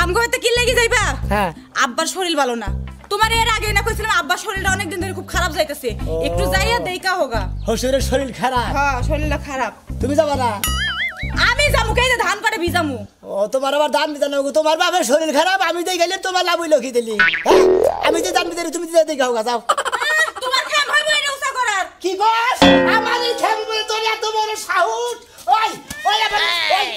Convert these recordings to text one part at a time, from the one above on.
আমগো হইতে কি লাগি যাইবা হ্যাঁ আব্বার শরীর ভালো না তোমার এর আগে না কইছিলাম আব্বার শরীরটা অনেক দিন ধরে খুব খারাপ যাইতেছে একটু যাইয়া দেইকা হোগা হসুরের শরীর খারাপ হ্যাঁ শরীরটা খারাপ তুমি যাবা না আমি যামু কে ধান কাটে ভিজামু ও তোমার আবার দান দিতে না তোমার বাবার শরীর খারাপ আমি দেই গেলে তোমার লাভ হইলো কি দিলি আমি যে দান দিতে তুমি যে দেই গাও যাও তোমার খেম হইবো এটা উসা করার কি বস আমার এই খেম বলে তোর এত বড় সাহস ওই ওই আবার ওই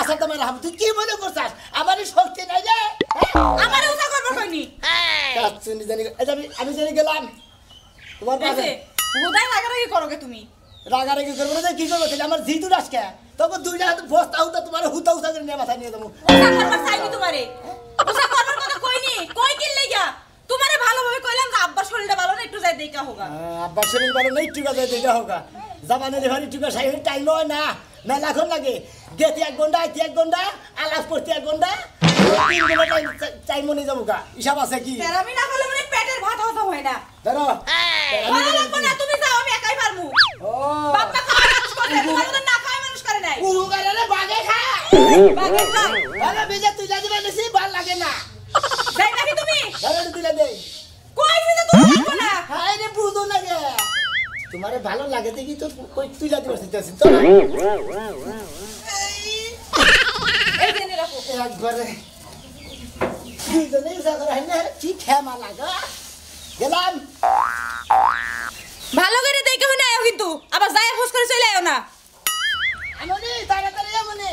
আচ্ছা তোমার হাম তুই কি মনে করছাস আমার শক্তি নাই রে আমারে উসা করবে কইনি কাচ্চুনি জানি আমি জানি গেলাম তোমার কাছে হুদাই লাগারাগি করোগে তুমি রাগারাগি করবো না কি করবো তাহলে আমার জিতু রাসকে তখন দুইটা হাতে বস্তা হুতা তোমার হুতা হুতা করে নিয়ে মাথায় নিয়ে যাবো উসা করবার চাইনি তোমারে উসা করবার কথা কইনি কই কি লাগা তোমারে ভালোভাবে কইলাম যে আব্বার শরীরটা ভালো না একটু যাই দেইকা হোগা আব্বার শরীর ভালো নেই টিকা যাই দেইকা হোগা জামানের ভারি টিকা সাইড টাইম নয় না মেলাখন লাগে গেতে 1 ঘন্টা আইতে 1 ঘন্টা আলাপ করতে 1 ঘন্টা 3 ঘন্টা টাইম মনে যাবো গা হিসাব আছে কি তেরামি না হলে মানে পেটের ভাত হতো হয় না ধরো ভালো লাগবে না তুমি যাও আমি একাই পারমু ও বাপটা খাওয়া মানুষ করে তোমার মত না খায় মানুষ করে নাই উহু গারে বাগে খায় বাগে খাও ভালো বেজে তুই লাগবে বেশি ভালো লাগে না যাই নাকি তুমি ধরো তুলে দেই কই দিতে তুমি লাগবে না হাই রে বুঝো লাগে তোমারে ভালো লাগে দেখি তো কই তুই লাগতে পারছিস তো এই দেনে রাখো একবারে দুজনেই জায়গা রাখলে কি খেমা লাগা গেলাম ভালো করে দেখে হই না আয়ো কিন্তু আবার যাই ফোস করে চলে আয়ো না আমনি তাড়াতাড়ি আমনি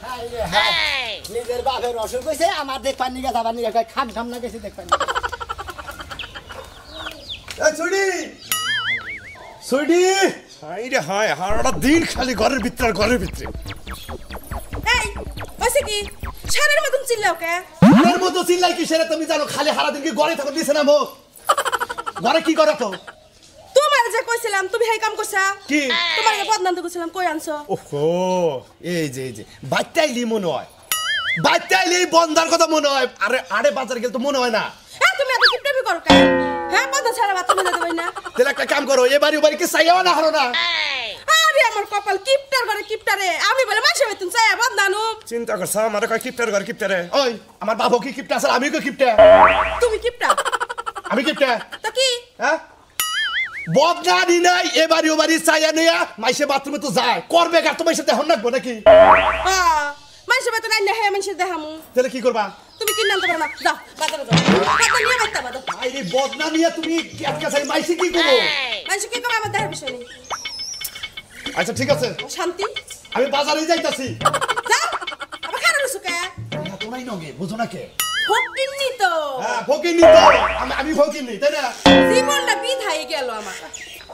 হাই রে হাই নিজের বাপের অসুখ হইছে আমার দেখ পানি গা যাবার নিগা খাম খাম না গেছে দেখ পানি এ ছুটি ছুটি হাই রে হাই হারাটা দিন খালি ঘরের ভিতরে এই ওইসে কি ছাড়ের মতন চিল্লাও কে এর মতো চিল্লাই কি সেটা তুমি জানো খালি হারা দিন কি ঘরে থাকো দিছে না মো ঘরে কি করো তো তোমার যে কইছিলাম তুমি হেই কাম করছা কি তোমার যে বদনাম তো কইছিলাম কই আনছো ওহো এই যে বাচ্চাইলি মনে হয় বাচ্চাইলি বন্দার কথা মনে হয় আরে বাজার গেল তো মনে হয় না তুমি এত কিপটামি করো কে হ্যাঁ বদনা ছাড়া বাত তুমি যেতে পাই না তাহলে একটা কাম করো এবারে কি চাইও না হারো না আরে আমার কপাল কিপটার করে কিপটারে আমি বলে মাসে বেতন চাই বদনানু চিন্তা করছ আমার কয় কিপটার ঘর কিপটারে ওই আমার বাবু কি কিপটা আছে আমি কি কিপটা তুমি কিপটা আমি কিপটা তো কি হ্যাঁ বদনানি নাই এবারে ওবারে চাইয়া নিয়া মাইসে বাথরুমে তো যায় করবে গা তোমার সাথে হন রাখবো নাকি হ্যাঁ মাসে বেতন আইনা হে মাসে দেখামু তাহলে কি করবা তুমি কিন আনতে পারো না যাও বাজারে যাও বাজারে নিয়ে বাইতে বাজার আইরে বদনানিয়া তুমি আজকে চাই মাইসে কি করবো মাসে কি করে আমার দেখার বিষয় নেই আচ্ছা ঠিক আছে শান্তি আমি বাজারে যাইতাছি যাও আবার খারাপ সুকে তোমাই নগে বুঝো না কে ফকিন্নি তো হ্যাঁ ফকিনি তো আমি ফকিনি তাই না জীবনটা বিধাই গেল আমার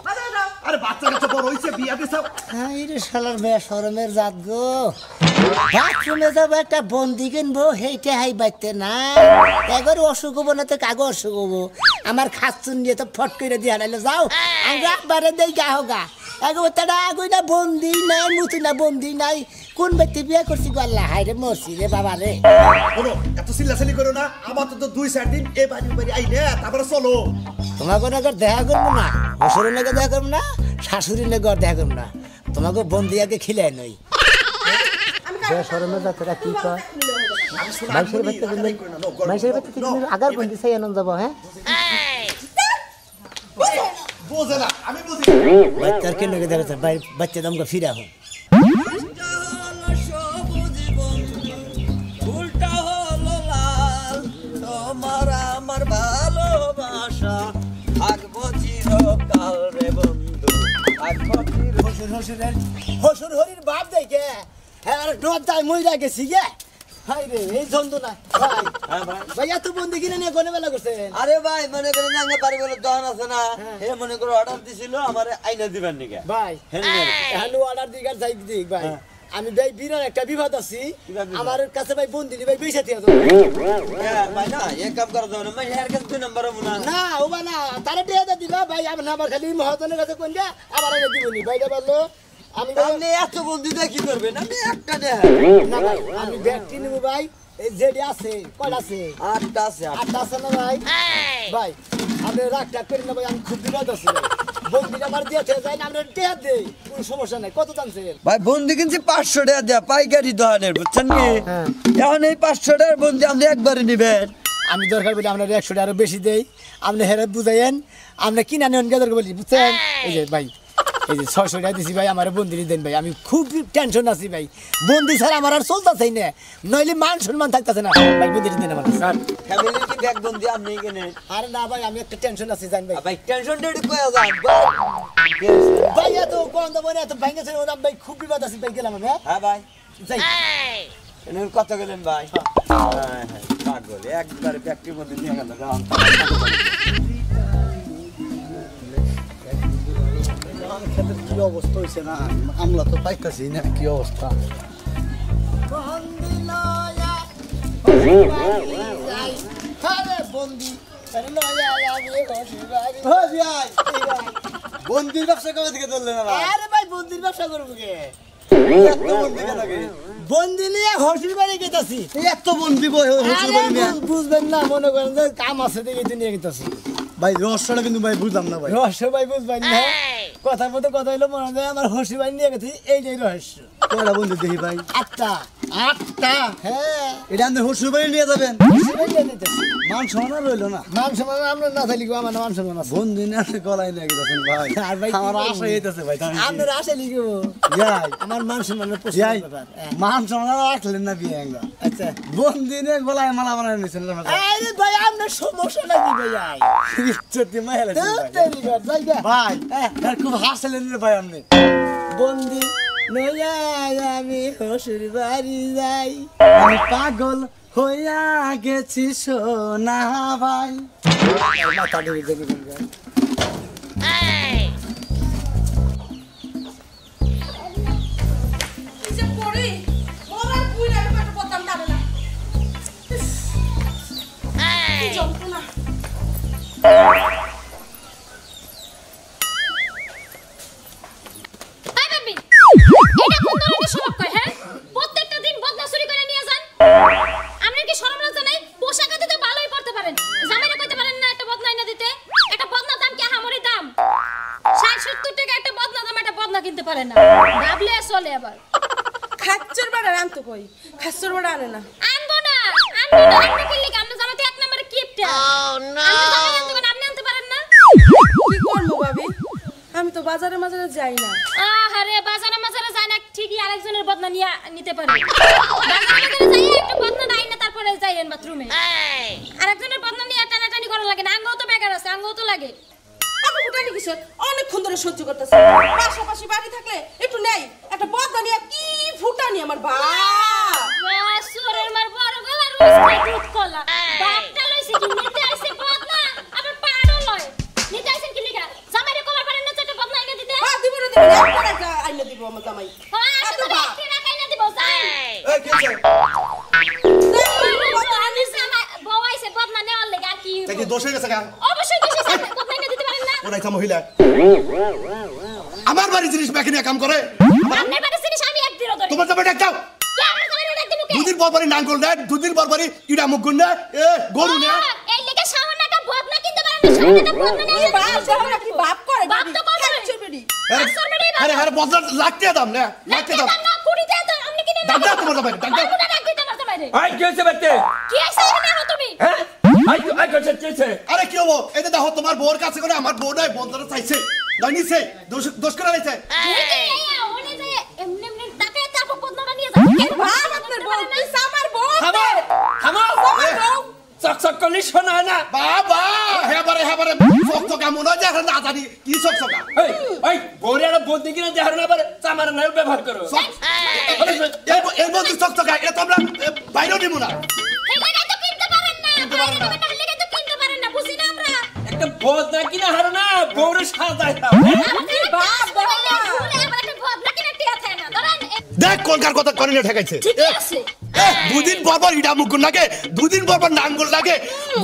বাজারে যাও আরে বাচ্চা কাচ্চা বড় হইছে বিয়া দিছাও হাই রে শালার মেয়ে শরমের জাত গো বাথরুমে যাব একটা বন্দি কিনবো হেইটা হাই বাইতে না একবার অসুখ হবো না তো কাগজ অসুখ হবো আমার খাচ্ছুন নিয়ে তো ফট করে দিয়ে হারাইলো যাও আমরা একবারে দেই গা হোগা একবার তারা আগুই না বন্দি নাই মুতু না বন্দি নাই কোন ব্যক্তি বিয়ে করছি গো আল্লাহ হাই রে মরছি রে বাবা রে শোনো এত চিল্লাচিল্লি করো না আমার তো 2-4 দিন এ বাড়ি আই না তারপরে চলো তোমাকে নাকি দেখা করবো না শ্বশুরের নাকি দেখা করবো না শাশুড়ির নাকি দেখা করবো না তোমাকে বন্দি আগে খিলাই নই শরমের যাত্রা কি কয় মাইসের বাচ্চা তুমি আগার বন্দি চাই আনন্দ যাবো হ্যাঁ বোঝে না আমি বুঝি বাচ্চার কেন দেখা বাচ্চা দামকে ফিরা হোক তোমার আমার ভালোবাসা থাকবো চিরকাল রে বন্ধু হসুর হরির বাপ দেখে হ্যাঁ ডোর তাই মইরা গেছি গে হাই রে এই জন্তু না ভাই এত বন্দি কিনে নিয়ে গনে বেলা করছেন আরে ভাই মনে করেন জাঙ্গা পারি বলে দহন আছে না হে মনে করে অর্ডার দিছিল আমারে আইনা দিবেন নিকে ভাই হ্যালো অর্ডার দিগার যাই দিক ভাই আমি ভাই বিরাট একটা বিবাদ আছি আমার কাছে ভাই বন্দি ভাই বেশি আছে ভাই না এক কাম করা যাবে না ভাই এর কাছে 2 নাম্বার মুনা না ওবা না তারে দিয়ে দিবা ভাই আমি আমার খালি মহাজনের কাছে কোন যা আবার এনে দিবনি ভাইটা বললো আমি আপনি এত বন্দি দিয়ে কি করবেন আমি একটা দেহ না ভাই আমি ব্যাগটি নিব ভাই এই যেডি আছে কয়টা আছে 8টা আছে 8টা আছে না ভাই ভাই আপনি রাগ টাক করেন না ভাই আমি খুব বিরোধ আছি বন্দিটা আমার দিয়ে যায় না আমরা টেয়া দেই কোনো সমস্যা নাই কত জানছেন ভাই বন্দি কিনছি 500 টাকা দেয়া পাইকারি দোকানের বুঝছেন কি হ্যাঁ। এখন এই 500 টাকার বন্দি আপনি একবারে নেবেন আমি দরকার বলে আপনার 100 টাকা আরো বেশি দেই আপনি হেরে বুঝাইয়েন আমরা কিনা নেন কে দরকার বলি বুঝছেন এই যে ভাই এই যে 600 টাকা দিছি ভাই আমার বন্দি দেন ভাই আমি খুব টেনশন আছি ভাই বন্দি ছাড়া আমার আর চলতেছেই না নইলে মান সম্মান থাকতেছে না ভাই বন্দি দেন আমার ফ্যামিলির কি ব্যাগ বন্দি আপনি কিনে আরে না ভাই আমি একটা টেনশন আছি জান ভাই ভাই টেনশন ডেডি কয়া যান ভাই এত কোন দাম এত ভেঙে ছিল ওরা ভাই খুব বিপদ আছে ভাই গেলাম আমি হ্যাঁ ভাই যাই এনে কত গেলেন ভাই পাগল একবারে ফ্যাক্টরির মধ্যে নিয়ে গেল কি অবস্থা হয়েছে না আমলা তো পাইতাছি না কি অবস্থা বন্দির ব্যবসা কবে থেকে ধরলেন আরে ভাই বন্দির ব্যবসা করবো কে বন্দি কেন বন্দি নিয়ে হসির বাড়ি গেতাছি এত বন্দি হচ্ছে ভাই মিয়া। বুঝবেন না মনে করেন যে কাম আছে দেখে নিয়ে গেতাছি ভাই রহস্যটা কিন্তু ভাই বুঝলাম না ভাই রহস্য ভাই বুঝবেন না কথার মতো কথা হইলো মনে হয় আমার হসি বাড়ি নিয়ে গেছি এই যে রহস্য কয়টা বন্দি দেখি ভাই 8টা 8টা হ্যাঁ এটা আপনি হসুর বাড়ি নিয়ে যাবেন হসি বাড়ি নিয়ে যেতেছি মান সমানা রইলো না মান সম্মান আমরা না থাকলে আমার মান সম্মান আছে বন্দি না গলায় নিয়ে গেছেন ভাই আর ভাই কি আমার করবো? আশা হইতেছে ভাই আপনার আসে লিখো যাই আমার মান সম্মানের প্রশ্ন যাই ব্যাপার মান সমানা রাখলেন না বিয়ে আমরা আচ্ছা বন্দি নিয়ে গলায় মালা বানায় নিয়েছেন আরে ভাই আপনার সমস্যা নাকি ভাই সত্যি মায়া লাগছে ভাই। তৈরি কর জায়গা ভাই আর খুব হাসলেন রে ভাই আপনি বন্দি নয়া আমি হসুর বাড়ি যাই আমি পাগল হইয়া গেছি সোনা ভাই মাথা ঢুকে যাবে কি যে করি ওরা বুইরা পেটে পড়তাম দাঁড়ে না কি যন্ত্রণা হাই বেবি এটা কোন ধরনের স্বভাব কয় হ্যাঁ প্রত্যেকটা দিন বদনা চুরি করে নিয়ে যান আপনার কি শরম লজ্জা নাই পোশাক আদি তো ভালোই পড়তে পারেন জামাইরা কইতে পারেন না একটা বদনা এনে দিতে একটা বদনা দাম কি হামরি দাম 60-70 টাকা একটা বদনা দাম একটা বদনা কিনতে পারেন না ভাবলে চলে আবার খাচ্চর বাড়া আনতো কই খাচ্চর বাড়া আনে না আনবো না আপনি কি লিখে আপনি জামাতে এক নম্বরে কিপটা আপনি জামাই আনতে পারেন আপনি আনতে পারেন না কি করবো ভাবি আমি তো বাজারে মাজারে যাই না আহারে বাজারে মাজারে যায় না ঠিকই আরেকজনের বদনা নিয়ে নিতে পারে বাজারে যাই একটা বদনা নাই না তারপরে যাইয়েন বাথরুমে আরেকজনের বদনা নিয়ে টানাটানি করা লাগে না আঙ্গও তো বেকার আছে আঙ্গও তো লাগে আপনি ফুটানি কিসের অনেকক্ষণ ধরে সহ্য করতেছে পাশাপাশি বাড়ি থাকলে একটু নেই একটা বদনা নিয়ে কি ফুটানি আমার বাপ সুরের মার বড় গলা রোজ খাই দুধ কলা বাপটা লইছে কি নিতে আইছে বদনা আবার পাড়ও লয় নিতে আইছেন কি লিগা জামাইরে কবার পারেন না একটা বদনা এনে দিতে হ্যাঁ দিব না দিব না পরে আইনা দিব আমার জামাই আসলে তো একটি রাখাই না দিব যাই এই কি হইছে? বউ আইছে বদনা নেওয়ার লেগে আর কি তা কি দোষ হয়ে গেছে গা? অবশ্যই দোষী আছে বদনা এনে দিতে পারেন না ওরাই তা মহিলা আমার বাড়ি জিনিস বাকি নিয়ে কাম করে আপনার বাড়ি জিনিস আমি একদিনও ধরি তোমার জামাই ডাক দাও কে আমার জামাইরে ডাক দিমু কে দুদিন পর পরই নাঙ্গল নেয় দুদিন পর পরই ইটা মুখ গুন নেয় এ গরু নেয় এই লেগে সামান্য একটা বদনা কিনতে পারেন না সামান্য একটা বদনা নিয়ে বাপ জামাই কি বাপ করে বাপ তো করে খাচ্চর বেরি আসর বেড়ে আরে আরে বদলা লাগতে দাম না লাগতে দাম না কুড়িতে তো আপনি কিনে ডাক দাও তোমার জামাই ডাক দাও ডাক দিতে আমার জামাইরে আই কি হয়েছে বাচ্চা কি আইছে এখানে আহো তুমি হ্যাঁ আই করছে কি হয়েছে আরে কি হবো এটা দেখো তোমার বউর কাছে করে আমার বউ নাই বন্ধরা চাইছে নাই নিছে দোষ করে নিছে ওনে যে এমনি এমনি টাকা তারপর বদনাটা নিয়ে যাবে বাপ আপনার বউ কি আমার বউ থামো থামো আমার বউ চকচক করলি শোনা হয় না বাবা হেবারে হেবারে চকচকা মনে হয় যে এখন না জানি কি চকচকা এই ওই বৌরে আর বন্দি কিনা দেহার না পারে চামার নাও ব্যবহার করো এর মধ্যে চকচকা এটা তো আমরা বাইরেও নিব না এই জায়গায় তো কিনতে পারেন না বাইরে নেবেন না লেগে তো কিনতে পারেন না বুঝি না আমরা একটা বদনা কিনা হারো না বৌরে সাজাই দাও আমাদের বাপ বাবা আমার একটা বদনা কিনে টিয়া থাকে না ধরেন দেখ কোনকার কথা করিলে ঠেকাইছে ঠিক আছে দুদিন পর পর ইটা মুখ লাগে দুদিন পর পর নাঙ্গল লাগে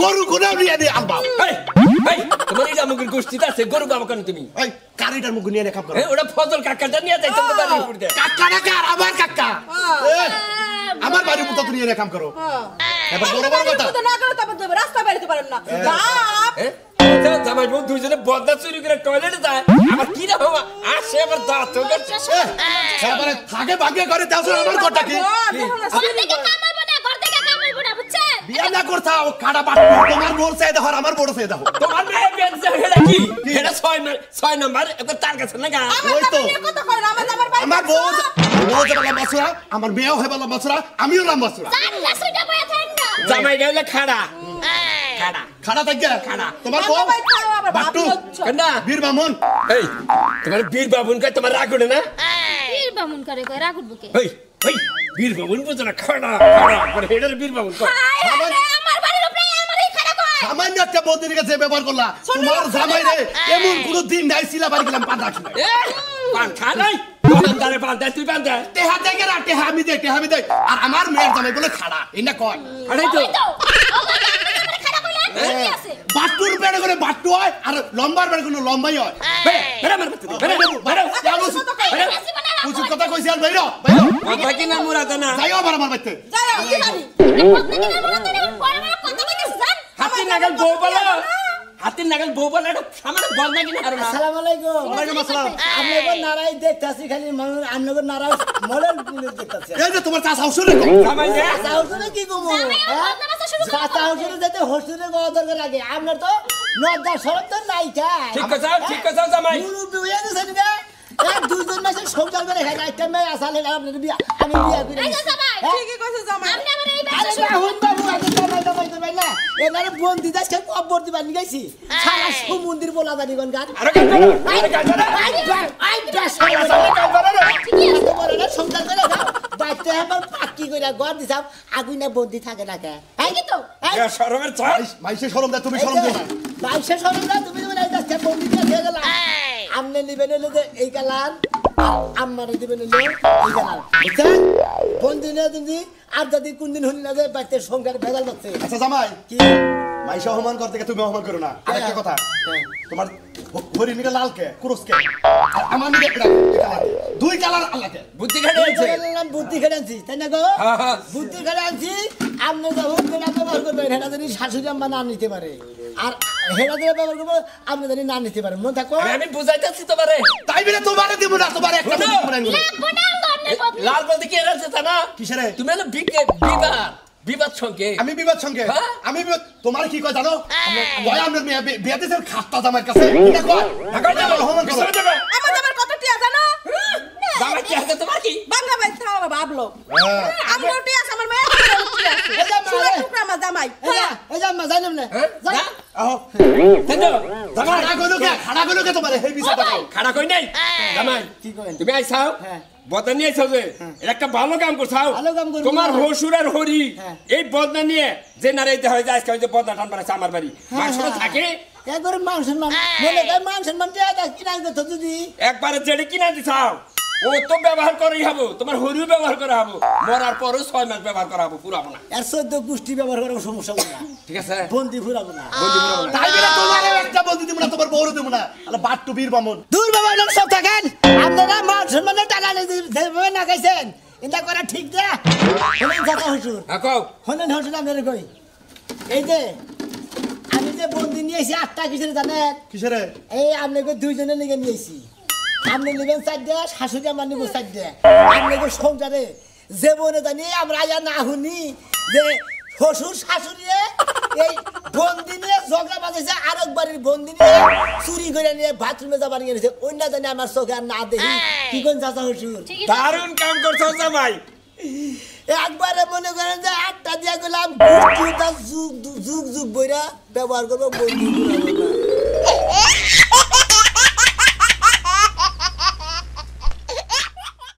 গরু গুনে নিয়ে আনবা এই এই তোমার গরিটা মুখের গোষ্ঠীতে আছে গরু বাবা কেন তুমি ওই কারিটার মুখ নিয়ে কাম করো ওটা ফজল কাকাটা নিয়ে যাইতাম তো বাড়ির উপর দিয়ে কাকা না কার আমার কাকা এ, আমার বাড়ির মুখ তো নিয়ে কাম করো এবার বড় বড় কথা তো না করে তারপর দেবে রাস্তা বেরোতে পারেন না বাপ জামাই বউ দুইজনে বদলা চুরি করে টয়লেটে যায় আমার কি না বাবা আসে আবার দাঁত করছে এবারে থাকে ভাগ্যে করে তাও আমার কথা কি ঘর থেকে কামাইবো না ঘর থেকে কামাইবো না বুঝছেন বিয়া না করতাও কাটা বাট তোমার বড় চাই দেখো আর আমার বড় চাই দেখো তোমার মেয়ে বেঁচে এটা কি এটা 6 নাম্বার একবার তার কাছে না গা ওই তো কথা কয় না আমার ভাই আমার বউ যে বলা মাছরা আমার মেয়েও হয় বলা মাছরা আমিও নাম মাছরা জানলা সুইটা বয়া থাকেন না জামাই গেলে খাড়া খাড়া খাড়া থাকবে খাড়া তোমার বউ ভাই খাও আবার বাপ বাট্টু কেনা বীর বামন এই তোমার বীর বাবুন কয় তোমার রাগ ওঠে না বীর বামুন করে কয় রাগ উঠবো কে এই এই বীর বাবুন বুঝো না খাড়া খাড়া করে হেডার বীর বাবুন কয় আমার বাড়ির উপরে আমারই খারাপ কয় সামান্য একটা বন্দির কাছে ব্যবহার করলা তোমার জামাই রে এমন কোন দিন নাই ছিলা বাড়ি গেলাম পান রাখি এ পান খা নাই দোকানদারে পান দেয় তুই পান দেয় টেহা দেখে না টেহা আমি দে আর আমার মেয়ের জামাই বলে খাড়া এই না কয় আরে তো ওই তো আমার খারাপ কইলে কি আছে বাট্টুর পেড়ে করে বাট্টু হয় আর লম্বার পেড়ে কোনো লম্বাই হয় বেরা মার বাচ্চা বেরা বেরা উচিত কথা কইছি আর বাইরো বাইরো কথা কি না মুরাদ না যাইও আবার আমার বাইতে যাও কি জানি কথা কি না বলতে পরে কথা কইতেছ জান হাতির নাগাল বউ বলো হাতির নাগাল বউ বলো এটা সামনে বল না কিনা হারো না আসসালামু আলাইকুম ওয়ালাইকুম আসসালাম আপনাদের নারাই দেখতাছি খালি মানুষ আপনাদের নারাই মডেল দেখতাছি এই যে তোমার চাষ হাউস রে জামাই দে চাউসুরে কি কমু চাউসুরে যেতে হসুরে গো দরকার আগে আপনার তো নদা সরব তো নাই ঠিক কথা জামাই মুরুব্বি হয়ে গেছে না এক দুইজন মাসে সংসার করে খাই একটা মেয়ে আসালে আপনার বিয়া আমি বিয়া করে এই যে জামাই ঠিকই কইছে জামাই আপনি আমার এই আরে ব্যবসা রাহুল বাবু আগে জামাই না এনারে বন্দি দাসকে কবর দিবা নি গাইছি সারা সমুদ্র বলা জানি কোন গান আরে কাজ করো আরে কাজ করো আই বাস সারা কাজ করো এত বড় না সংসার করে দাও বাইতে আবার পাক্কি কইরা ঘর দিছাম আগুনে বন্দি থাকে না কে এই কি তো এই এ শরমের চাই মাইসে শরম দে তুমি শরম দে না বাইশে সরল না তুমি বলে দাসকে বন্দি দিয়ে খেয়ে গেলা আমনে নিবেন হলো যে এই কালার আমারে দিবেন হলো এই কালার বুঝছেন বন্দি না তুমি আর যদি কোনদিন হল না যে বাইতে সংসার ভেজাল করছে আচ্ছা জামাই কি মাইসা অপমান করতে গিয়ে তুমি অপমান করো না আরেকটা কথা তোমার হরি নিকে লাল কে কুরুস কে আর আমার নিকে এটা কালার দুই কালার আলাদা বুদ্ধি খাটে আছে বললাম বুদ্ধি খেলে আনছি তাই না গো হ্যাঁ, হ্যাঁ। বুদ্ধি খেলে আনছি আপনি যখন কোন ব্যবহার করবেন হেটা যদি শাশুড়ি আম্মা না নিতে পারে আর হেটা দিয়ে ব্যবহার করবো আপনি যদি না নিতে পারেন মনে থাকো আমি বুঝাইতাছি তোমারে তাই বলে তোমারে দিব না তোমারে একটা শোনো। দিব না লাগবো না গন্ডে বদলে লাল বলতে কি এরাছে তা না কিসেরে তুমি হলো বিবাদ সঙ্গে আমি বিবাদ সঙ্গে হ্যাঁ? আমি বিবাদ তোমার কি কয় জানো কয় আপনার মেয়ে বিয়ে দিয়েছে খাস্তা জামাইয়ের কাছে এটা কয় অপমান করো আমার জামার কত টিয়া জানো জামাই কি আছে তোমার কি বাংলা ভাই থাও ভাবলো হ্যাঁ। আমি টিয়া আছে আমার মেয়ে টিয়া আছে সুরা টুকরা আমার জামাই এই যে আম্মা জানেন না জান আহো কেন জামাই খাড়া গলো কে তোমারে হেই বিচার দাও খাড়া কই নাই জামাই কি করেন তুমি আইছাও হ্যাঁ। বদনা নিয়ে আইছাও যে এটা একটা ভালো কাম করছাও ভালো কাম করবো। তোমার হসুর আর হরি হ্যাঁ। এই বদনা নিয়ে যে নারাইতে হয় যে আজকে হয়তো বদনা টান বাড়াচ্ছে আমার বাড়ি মাংসটা থাকে একবার মান সম্মান মনে কর মান সম্মান দেয়া কি না তো যদি একবারে জেডে কিনা দিছাও ও তো ব্যবহার করেই হবো তোমার হরিও ব্যবহার করা হবো মরার পরও 6 মাস ব্যবহার করা হবো পুরাবো না এর 14 গোষ্ঠী ব্যবহার করার সমস্যা হবে না ঠিক আছে বন্দি ফুরাবো না বন্ধু পুরাবো না তাই বলে তোমারে একটা বলতে দিব না তোমার বউরে দিব না আলা বাট্টু বীর বামন দূর বাবা লোক সব থাকেন আপনারা মান সম্মানের টাকা দেবে না খাইছেন এটা করা ঠিক না হলেন কথা হসুর কও হলেন হসুর আপনারা কই এই যে আমি যে বন্দি নিয়েছি 8টা কিসের জানেন কিসেরে এই আপনাকে দুইজনে লিগে নিয়েছি আপনি নেবেন 4টা শাশুড়ি আমার নিব 4টা আপনাকে সংসারে যে বনে জানি আমরা আয়া না শুনি যে শ্বশুর শাশুড়ি এই বন্দি নিয়ে ঝগড়া বাঁধেছে আরেক বাড়ির বন্দি নিয়ে চুরি করে নিয়ে বাথরুমে যাবার গেছে অন্য জানি আমার চোখে আর না দেখি কি কোন চাচা শ্বশুর দারুণ কাম করছো জামাই একবারে মনে করেন যে 8টা দিয়ে গেলাম যুগ যুগ বইরা ব্যবহার করবো বন্দি